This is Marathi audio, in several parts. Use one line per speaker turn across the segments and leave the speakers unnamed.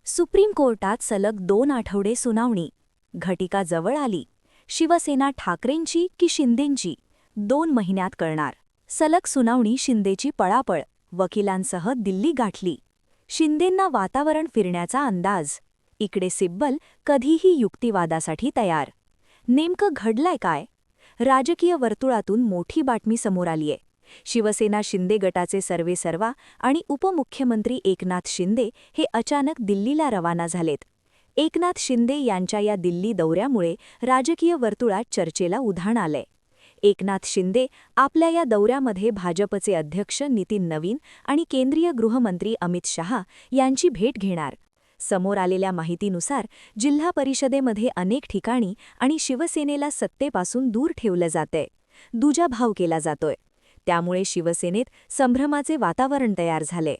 सुप्रीम कोर्टात सलग 2 आठवडे सुनावणी. घटिका जवळ आली. शिवसेना ठाकरेंची की शिंदेंची? 2 महिन्यात कळणार. सलग सुनावणी. शिंदेची पळापळ. वकिलांसह दिल्ली गाठली. शिंदेंना वातावरण फिरण्याचा अंदाज. इकडे सिब्बल कधीही युक्तिवादासाठी तयार. नेमकं घडलंय काय? राजकीय वर्तुळातून मोठी बातमी समोर आलीय. शिवसेना शिंदे गटाचे सर्वेसर्वा आणि उपमुख्यमंत्री एकनाथ शिंदे हे अचानक दिल्लीला रवाना झालेत. एकनाथ शिंदे यांच्या या दिल्ली दौऱ्यामुळे राजकीय वर्तुळात चर्चेला उधाण आलंय. एकनाथ शिंदे आपल्या या दौऱ्यामध्ये भाजपचे अध्यक्ष नितीन नवीन आणि केंद्रीय गृहमंत्री अमित शहा यांची भेट घेणार. समोर आलेल्या माहितीनुसार जिल्हा परिषदेमध्ये अनेक ठिकाणी आणि शिवसेनेला सत्तेपासून दूर ठेवलं जातंय. दुजाभाव केला जातोय. त्यामुळे शिवसेनेत संभ्रमाचे वातावरण तयार झाले.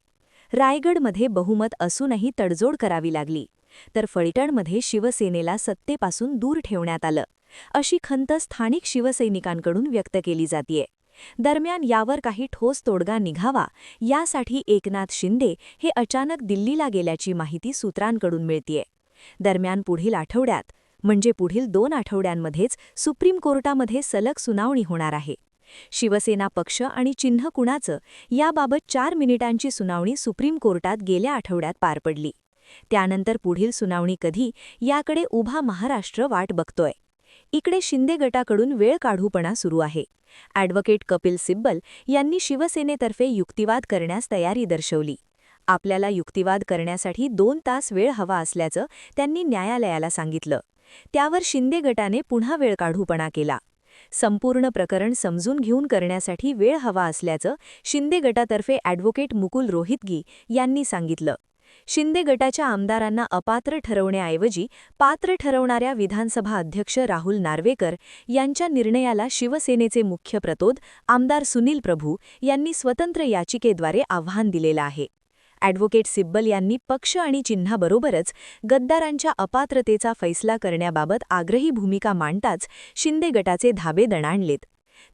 रायगडमध्ये बहुमत असूनही तडजोड करावी लागली, तर फलटणमध्ये शिवसेनेला सत्तेपासून दूर ठेवण्यात आलं, अशी खंत स्थानिक शिवसैनिकांकडून व्यक्त केली जातीये. दरम्यान यावर काही ठोस तोडगा निघावा यासाठी एकनाथ शिंदे हे अचानक दिल्लीला गेल्याची माहिती सूत्रांकडून मिळतीये. दरम्यान पुढील आठवड्यात, म्हणजे पुढील 2 आठवड्यांमध्येच सुप्रीम कोर्टामध्ये सलग सुनावणी होणार आहे. शिवसेना पक्ष आणि चिन्ह कुणाचं याबाबत 4 मिनिटांची सुनावणी सुप्रीम कोर्टात गेल्या आठवड्यात पार पडली. त्यानंतर पुढील सुनावणी कधी याकडे उभा महाराष्ट्र वाट बघतोय. इकडे शिंदे गटाकडून वेळ काढूपणा सुरू आहे. ॲडव्होकेट कपिल सिब्बल यांनी शिवसेनेतर्फे युक्तिवाद करण्यास तयारी दर्शवली. आपल्याला युक्तिवाद करण्यासाठी 2 तास वेळ हवा असल्याचं त्यांनी न्यायालयाला सांगितलं. त्यावर शिंदे गटाने पुन्हा वेळ काढूपणा केला. संपूर्ण प्रकरण समजून घेऊन करण्यासाठी वेळ हवा असल्याचं शिंदे गटातर्फे ॲडव्होकेट मुकुल रोहितगी यांनी सांगितलं. शिंदे गटाच्या आमदारांना अपात्र ठरवण्याऐवजी पात्र ठरवणाऱ्या विधानसभा अध्यक्ष राहुल नार्वेकर यांच्या निर्णयाला शिवसेनेचे मुख्य प्रतोद आमदार सुनील प्रभू यांनी स्वतंत्र याचिकेद्वारे आव्हान दिलेलं आहे. ॲडव्होकेट सिब्बल यांनी पक्ष आणि चिन्हाबरोबरच गद्दारांच्या अपात्रतेचा फैसला करण्याबाबत आग्रही भूमिका मांडताच शिंदे गटाचे धाबे दणाणलेत.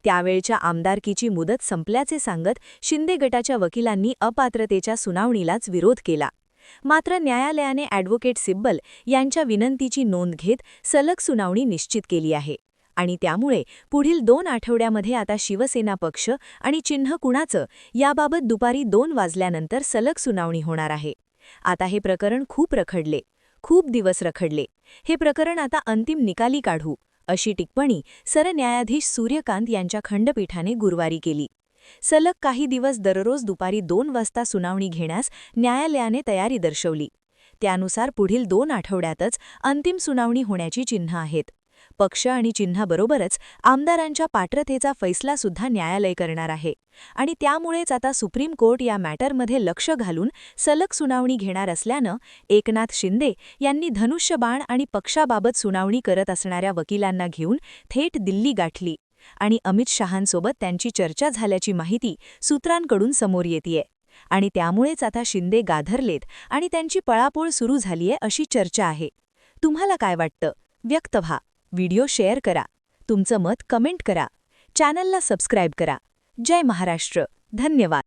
त्यावेळच्या आमदारकीची मुदत संपल्याचे सांगत शिंदे गटाच्या वकिलांनी अपात्रतेच्या सुनावणीलाच विरोध केला. मात्र न्यायालयाने ॲडव्होकेट सिब्बल यांच्या विनंतीची नोंद घेत सलग सुनावणी निश्चित केली आहे. आणि त्यामुळे पुढील 2 आठवड्यामध्ये आता शिवसेना पक्ष आणि चिन्ह कुणाचं याबाबत दुपारी 2 वाजल्यानंतर सलग सुनावणी होणार आहे. आता हे प्रकरण खूप दिवस रखडले. हे प्रकरण आता अंतिम निकाली काढू, अशी टिप्पणी सरन्यायाधीश सूर्यकांत यांच्या खंडपीठाने गुरुवारी केली. सलग काही दिवस दररोज दुपारी 2 वाजता सुनावणी घेण्यास न्यायालयाने तयारी दर्शवली. त्यानुसार पुढील 2 आठवड्यातच अंतिम सुनावणी होण्याची चिन्ह आहेत. पक्ष आणि चिन्हाबरोबरच आमदारांच्या पात्रतेचा फैसलासुद्धा न्यायालय करणार आहे. आणि त्यामुळेच आता सुप्रीम कोर्ट या मॅटरमध्ये लक्ष घालून सलग सुनावणी घेणार असल्यानं एकनाथ शिंदे यांनी धनुष्यबाण आणि पक्षाबाबत सुनावणी करत असणाऱ्या वकिलांना घेऊन थेट दिल्ली गाठली आणि अमित शहांसोबत त्यांची चर्चा झाल्याची माहिती सूत्रांकडून समोर येतेय. आणि त्यामुळेच आता शिंदे गाधरलेत आणि त्यांची पळापळ सुरू झालीय अशी चर्चा आहे. तुम्हाला काय वाटतं? व्यक्त व्हा. व्हिडिओ शेअर करा. तुमचं मत कमेंट करा. चॅनलला सबस्क्राईब करा. जय महाराष्ट्र. धन्यवाद.